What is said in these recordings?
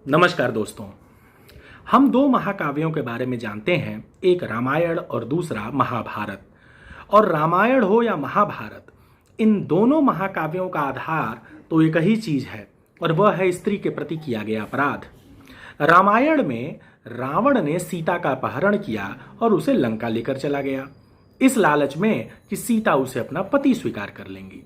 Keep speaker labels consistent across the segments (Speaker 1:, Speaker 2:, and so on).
Speaker 1: नमस्कार दोस्तों। हम दो महाकाव्यों के बारे में जानते हैं, एक रामायण और दूसरा महाभारत। और रामायण हो या महाभारत, इन दोनों महाकाव्यों का आधार तो एक ही चीज है और वह है स्त्री के प्रति किया गया अपराध। रामायण में रावण ने सीता का अपहरण किया और उसे लंका लेकर चला गया, इस लालच में कि सीता उसे अपना पति स्वीकार कर लेंगी।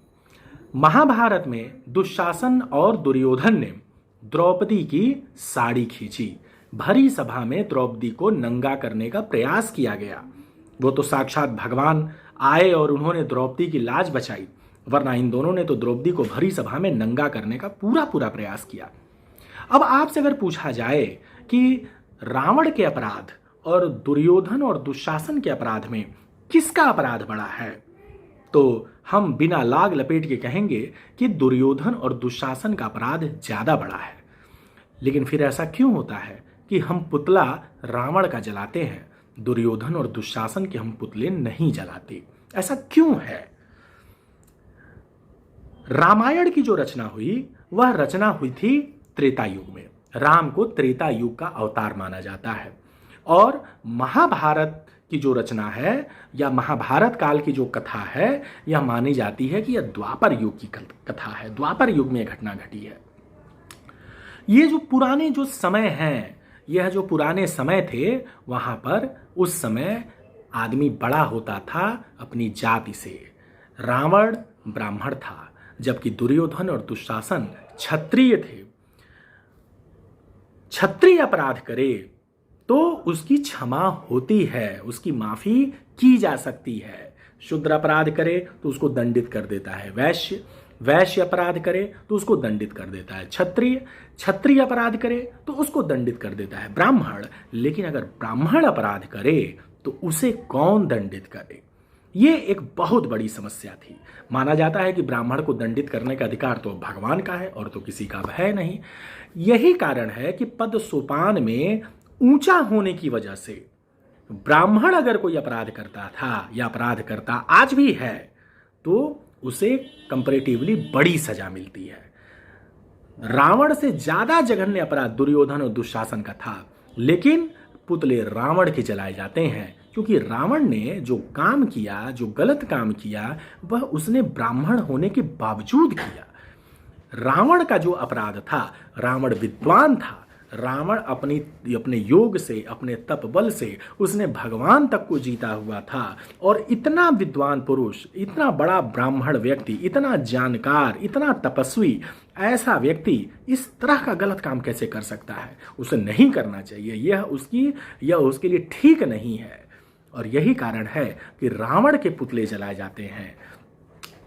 Speaker 1: महाभारत में दुशासन और दुर्योधन ने द्रौपदी की साड़ी खींची, भरी सभा में द्रौपदी को नंगा करने का प्रयास किया गया। वो तो साक्षात भगवान आए और उन्होंने द्रौपदी की लाज बचाई, वरना इन दोनों ने तो द्रौपदी को भरी सभा में नंगा करने का पूरा प्रयास किया। अब आपसे अगर पूछा जाए कि रावण के अपराध और दुर्योधन और दुशासन के अपराध में किसका अपराध बड़ा है, तो हम बिना लाग लपेट के कहेंगे कि दुर्योधन और दुशासन का अपराध ज्यादा बड़ा है। लेकिन फिर ऐसा क्यों होता है कि हम पुतला रावण का जलाते हैं, दुर्योधन और दुशासन के हम पुतले नहीं जलाते? ऐसा क्यों है? रामायण की जो रचना हुई वह रचना हुई थी त्रेता युग में। राम को त्रेता युग का अवतार माना जाता है। और महाभारत की जो रचना है या महाभारत काल की जो कथा है, यह मानी जाती है कि यह द्वापर युग की कथा है, द्वापर युग में घटना घटी है। ये जो पुराने जो समय हैं, यह जो पुराने समय थे, वहां पर उस समय आदमी बड़ा होता था अपनी जाति से। रावण ब्राह्मण था, जबकि दुर्योधन और दुशासन क्षत्रिय थे। क्षत्रिय अपराध करे तो उसकी क्षमा होती है, उसकी माफी की जा सकती है। शूद्र अपराध करे तो उसको दंडित कर देता है वैश्य अपराध करे तो उसको दंडित कर देता है क्षत्रिय अपराध करे तो उसको दंडित कर देता है ब्राह्मण। लेकिन अगर ब्राह्मण अपराध करे तो उसे कौन दंडित करे? ये एक बहुत बड़ी समस्या थी। माना जाता है कि ब्राह्मण को दंडित करने का अधिकार तो भगवान का है और तो किसी का है नहीं। यही कारण है कि पद सोपान में ऊंचा होने की वजह से ब्राह्मण अगर कोई अपराध करता था या अपराध करता आज भी है तो उसे कंपैरेटिवली बड़ी सजा मिलती है। रावण से ज्यादा जघन्य अपराध दुर्योधन और दुशासन का था, लेकिन पुतले रावण के जलाए जाते हैं क्योंकि रावण ने जो काम किया, जो गलत काम किया, वह उसने ब्राह्मण होने के बावजूद किया। रावण का जो अपराध था, रावण विद्वान था। रावण अपने योग से, अपने तप बल से उसने भगवान तक को जीता हुआ था। और इतना विद्वान पुरुष, इतना बड़ा ब्राह्मण व्यक्ति, इतना जानकार, इतना तपस्वी, ऐसा व्यक्ति इस तरह का गलत काम कैसे कर सकता है? उसे नहीं करना चाहिए। यह उसके लिए ठीक नहीं है। और यही कारण है कि रावण के पुतले जलाए जाते हैं।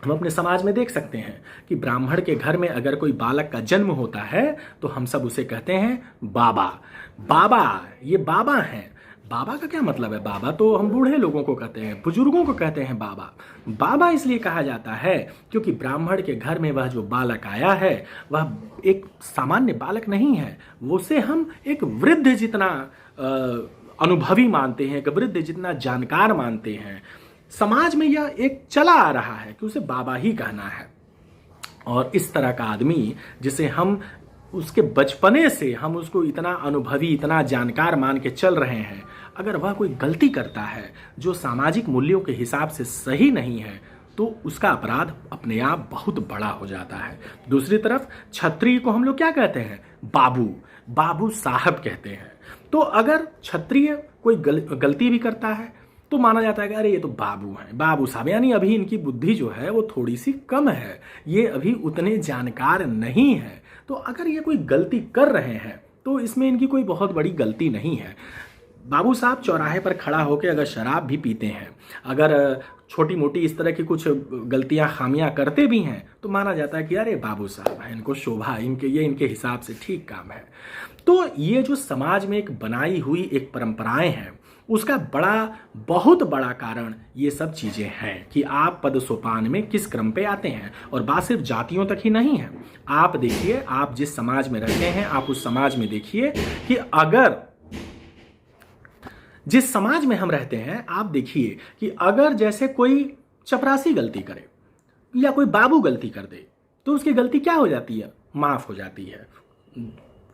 Speaker 1: हम अपने समाज में देख सकते हैं कि ब्राह्मण के घर में अगर कोई बालक का जन्म होता है तो हम सब उसे कहते हैं बाबा, ये बाबा हैं। बाबा का क्या मतलब है? बाबा तो हम बूढ़े लोगों को कहते हैं, बुजुर्गों को कहते हैं बाबा इसलिए कहा जाता है क्योंकि ब्राह्मण के घर में वह जो बालक आया है वह एक सामान्य बालक नहीं है। उसे हम एक वृद्ध जितना अनुभवी मानते हैं, एक वृद्ध जितना जानकार मानते हैं। समाज में यह एक चला आ रहा है कि उसे बाबा ही कहना है। और इस तरह का आदमी जिसे हम उसके बचपने से हम उसको इतना अनुभवी, इतना जानकार मान के चल रहे हैं, अगर वह कोई गलती करता है जो सामाजिक मूल्यों के हिसाब से सही नहीं है तो उसका अपराध अपने आप बहुत बड़ा हो जाता है। दूसरी तरफ क्षत्रिय को हम लोग क्या कहते हैं? बाबू साहब कहते हैं। तो अगर क्षत्रिय कोई गलती भी करता है तो माना जाता है कि अरे ये तो बाबू हैं, बाबू साहब, यानी अभी इनकी बुद्धि जो है वो थोड़ी सी कम है, ये अभी उतने जानकार नहीं है। तो अगर ये कोई गलती कर रहे हैं तो इसमें इनकी कोई बहुत बड़ी गलती नहीं है। बाबू साहब चौराहे पर खड़ा होकर अगर शराब भी पीते हैं, अगर छोटी मोटी इस तरह की कुछ गलतियां, खामियां करते भी हैं, तो माना जाता है कि अरे बाबू साहब हैं, इनको शोभा, इनके हिसाब से ठीक काम है। तो ये जो समाज में एक बनाई हुई एक परंपराएं हैं, उसका बहुत बड़ा कारण ये सब चीजें हैं कि आप पद सोपान में किस क्रम पे आते हैं। और बात सिर्फ जातियों तक ही नहीं है। आप देखिए, आप जिस समाज में रहते हैं, आप उस समाज में देखिए कि अगर जिस समाज में हम रहते हैं, आप देखिए कि अगर जैसे कोई चपरासी गलती करे या कोई बाबू गलती कर दे तो उसकी गलती क्या हो जाती है? माफ हो जाती है।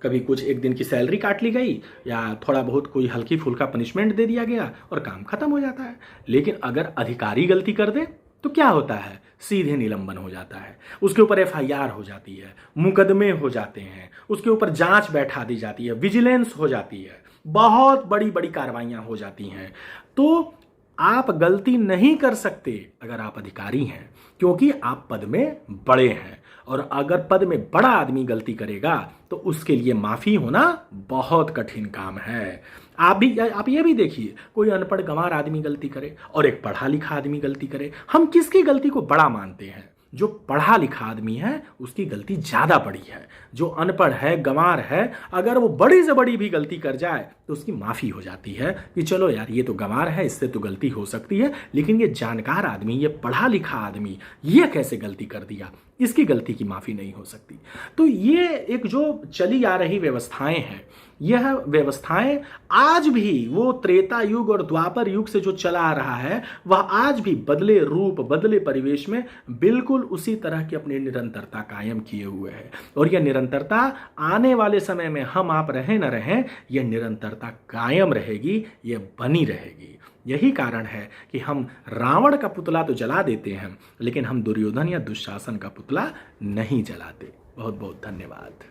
Speaker 1: कभी कुछ एक दिन की सैलरी काट ली गई या थोड़ा बहुत कोई हल्की फुल्का पनिशमेंट दे दिया गया और काम खत्म हो जाता है। लेकिन अगर अधिकारी गलती कर दे तो क्या होता है, सीधे निलंबन हो जाता है, उसके ऊपर एफआईआर हो जाती है, मुकदमे हो जाते हैं, उसके ऊपर जांच बैठा दी जाती है, विजिलेंस हो जाती है, बहुत बड़ी बड़ी कार्रवाइयां हो जाती हैं। तो आप गलती नहीं कर सकते अगर आप अधिकारी हैं, क्योंकि आप पद में बड़े हैं। और अगर पद में बड़ा आदमी गलती करेगा तो उसके लिए माफी होना बहुत कठिन काम है। आप ये भी देखिए, कोई अनपढ़ गंवार आदमी गलती करे और एक पढ़ा लिखा आदमी गलती करे, हम किसकी गलती को बड़ा मानते हैं? जो पढ़ा लिखा आदमी है उसकी गलती ज्यादा बड़ी है। जो अनपढ़ है, गंवार है, अगर वो बड़ी से बड़ी भी गलती कर जाए तो उसकी माफी हो जाती है कि चलो यार ये तो गंवार है, इससे तो गलती हो सकती है, लेकिन ये जानकार आदमी, ये पढ़ा लिखा आदमी, ये कैसे गलती कर दिया, इसकी गलती की माफी नहीं हो सकती। तो ये एक जो चली आ रही व्यवस्थाएं हैं, यह व्यवस्थाएं आज भी वो त्रेता युग और द्वापर युग से जो चला आ रहा है वह आज भी बदले रूप, बदले परिवेश में बिल्कुल उसी तरह की अपनी निरंतरता कायम किए हुए है। और यह निरंतरता आने वाले समय में हम आप रहें न रहें, यह निरंतरता कायम रहेगी, यह बनी रहेगी। यही कारण है कि हम रावण का पुतला तो जला देते हैं, लेकिन हम दुर्योधन या दुशासन का पुतला नहीं जलाते। बहुत बहुत धन्यवाद।